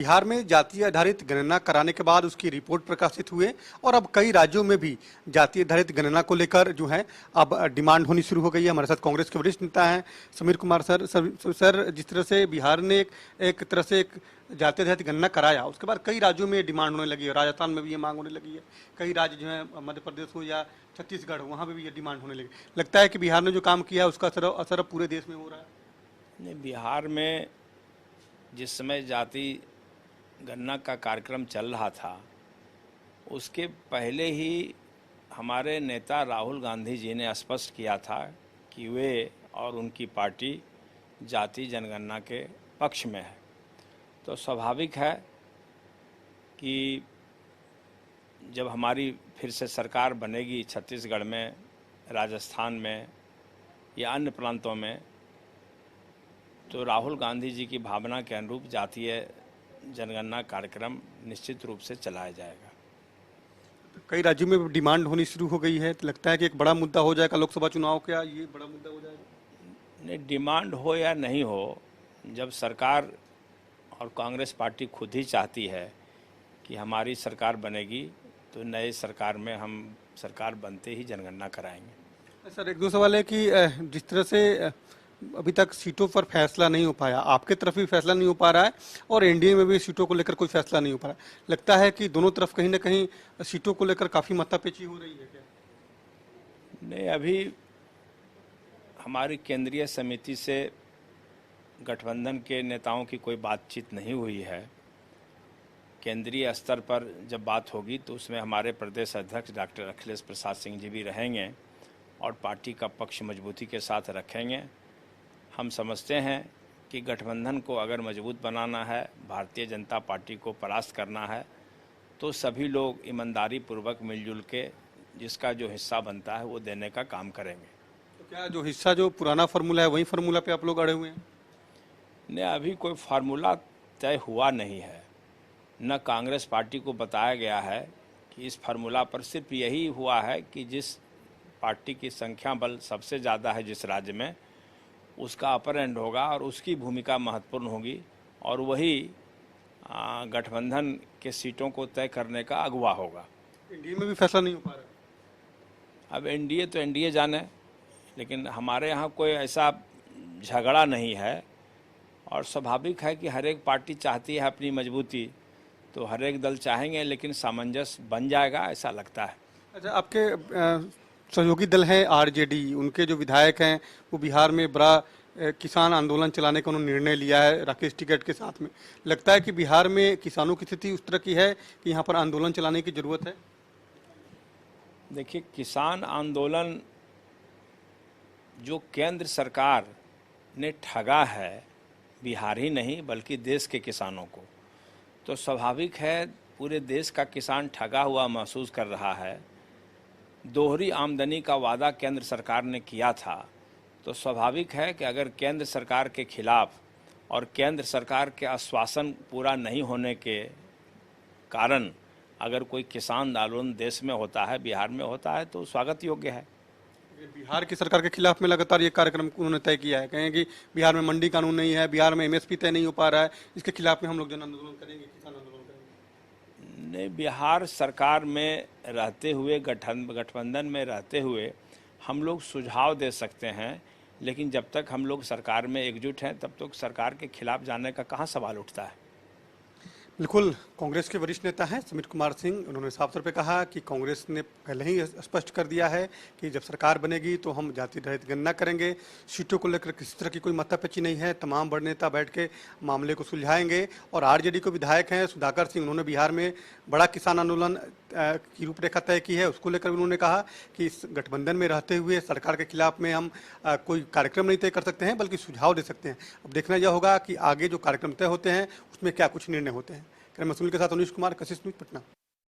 बिहार में जातीय आधारित गणना कराने के बाद उसकी रिपोर्ट प्रकाशित हुए और अब कई राज्यों में भी जातीय आधारित गणना को लेकर जो है अब डिमांड होनी शुरू हो गई है। हमारे साथ कांग्रेस के वरिष्ठ नेता हैं समीर कुमार सर, जिस तरह से बिहार ने एक तरह से एक जातीय आधारित गणना कराया, उसके बाद कई राज्यों में डिमांड होने लगी है। राजस्थान में भी ये मांग होने लगी है, कई राज्य जो है मध्य प्रदेश हो या छत्तीसगढ़ हो, वहाँ पर भी ये डिमांड होने लगी। लगता है कि बिहार ने जो काम किया है उसका असर अब पूरे देश में हो रहा है। नहीं, बिहार में जिस समय जाति गणना का कार्यक्रम चल रहा था उसके पहले ही हमारे नेता राहुल गांधी जी ने स्पष्ट किया था कि वे और उनकी पार्टी जाति जनगणना के पक्ष में है। तो स्वाभाविक है कि जब हमारी फिर से सरकार बनेगी छत्तीसगढ़ में, राजस्थान में या अन्य प्रांतों में, तो राहुल गांधी जी की भावना के अनुरूप जातीय जनगणना कार्यक्रम निश्चित रूप से चलाया जाएगा। कई राज्यों में डिमांड होनी शुरू हो गई है, तो लगता है कि एक बड़ा मुद्दा हो जाएगा लोकसभा चुनाव का, ये बड़ा मुद्दा हो जाएगा। नहीं, डिमांड हो या नहीं हो, जब सरकार और कांग्रेस पार्टी खुद ही चाहती है कि हमारी सरकार बनेगी तो नए सरकार में हम सरकार बनते ही जनगणना कराएंगे। सर, एक दो सवाल है कि जिस तरह से अभी तक सीटों पर फैसला नहीं हो पाया, आपके तरफ भी फैसला नहीं हो पा रहा है और एनडीए में भी सीटों को लेकर कोई फैसला नहीं हो पा रहा है, लगता है कि दोनों तरफ कहीं ना कहीं सीटों को लेकर काफी माथापेची हो रही है क्या? नहीं, अभी हमारी केंद्रीय समिति से गठबंधन के नेताओं की कोई बातचीत नहीं हुई है। केंद्रीय स्तर पर जब बात होगी तो उसमें हमारे प्रदेश अध्यक्ष डॉक्टर अखिलेश प्रसाद सिंह जी भी रहेंगे और पार्टी का पक्ष मजबूती के साथ रखेंगे। हम समझते हैं कि गठबंधन को अगर मजबूत बनाना है, भारतीय जनता पार्टी को परास्त करना है, तो सभी लोग ईमानदारी पूर्वक मिलजुल के जिसका जो हिस्सा बनता है वो देने का काम करेंगे। तो क्या जो हिस्सा, जो पुराना फार्मूला है, वही फार्मूला पे आप लोग अड़े हुए हैं? नहीं, अभी कोई फार्मूला तय हुआ नहीं है, न कांग्रेस पार्टी को बताया गया है कि इस फार्मूला पर। सिर्फ यही हुआ है कि जिस पार्टी की संख्या बल सबसे ज़्यादा है जिस राज्य में, उसका अपर एंड होगा और उसकी भूमिका महत्वपूर्ण होगी और वही गठबंधन के सीटों को तय करने का अगुवा होगा। एनडीए में भी फैसला नहीं हो पा रहा। अब एनडीए तो एनडीए जाने, लेकिन हमारे यहाँ कोई ऐसा झगड़ा नहीं है और स्वाभाविक है कि हर एक पार्टी चाहती है अपनी मजबूती, तो हर एक दल चाहेंगे, लेकिन सामंजस्य बन जाएगा ऐसा लगता है। अच्छा, आपके सहयोगी दल है आरजेडी, उनके जो विधायक हैं वो बिहार में बड़ा किसान आंदोलन चलाने का उन्होंने निर्णय लिया है राकेश टिकैत के साथ में। लगता है कि बिहार में किसानों की स्थिति उस तरह की है कि यहाँ पर आंदोलन चलाने की जरूरत है? देखिए, किसान आंदोलन जो केंद्र सरकार ने ठगा है बिहार ही नहीं बल्कि देश के किसानों को, तो स्वाभाविक है पूरे देश का किसान ठगा हुआ महसूस कर रहा है। दोहरी आमदनी का वादा केंद्र सरकार ने किया था, तो स्वाभाविक है कि अगर केंद्र सरकार के खिलाफ और केंद्र सरकार के आश्वासन पूरा नहीं होने के कारण अगर कोई किसान आंदोलन देश में होता है, बिहार में होता है, तो स्वागत योग्य है। बिहार की सरकार के खिलाफ में लगातार ये कार्यक्रम उन्होंने तय किया है, कहें कि बिहार में मंडी कानून नहीं है, बिहार में एमएसपी तय नहीं हो पा रहा है, इसके खिलाफ में हम लोग जन आंदोलन करेंगे, किसान आंदोलन करेंगे। नहीं, बिहार सरकार में रहते हुए, गठबंधन में रहते हुए हम लोग सुझाव दे सकते हैं, लेकिन जब तक हम लोग सरकार में एकजुट हैं तब तक सरकार के खिलाफ जाने का कहाँ सवाल उठता है। बिल्कुल, कांग्रेस के वरिष्ठ नेता हैं समीर कुमार सिंह, उन्होंने साफ तौर पे कहा कि कांग्रेस ने पहले ही स्पष्ट कर दिया है कि जब सरकार बनेगी तो हम जाति रहित गणना करेंगे। सीटों को लेकर किसी तरह की कोई माथापच्ची नहीं है, तमाम बड़े नेता बैठ के मामले को सुलझाएंगे। और आरजेडी को विधायक हैं सुधाकर सिंह, उन्होंने बिहार में बड़ा किसान आंदोलन की रूपरेखा तय की है, उसको लेकर उन्होंने कहा कि इस गठबंधन में रहते हुए सरकार के खिलाफ में हम कोई कार्यक्रम नहीं तय कर सकते हैं बल्कि सुझाव दे सकते हैं। अब देखना यह होगा कि आगे जो कार्यक्रम तय होते हैं उसमें क्या कुछ निर्णय होते हैं। मसूल के साथ अनिश कुमार, कशिश न्यूज़, पटना।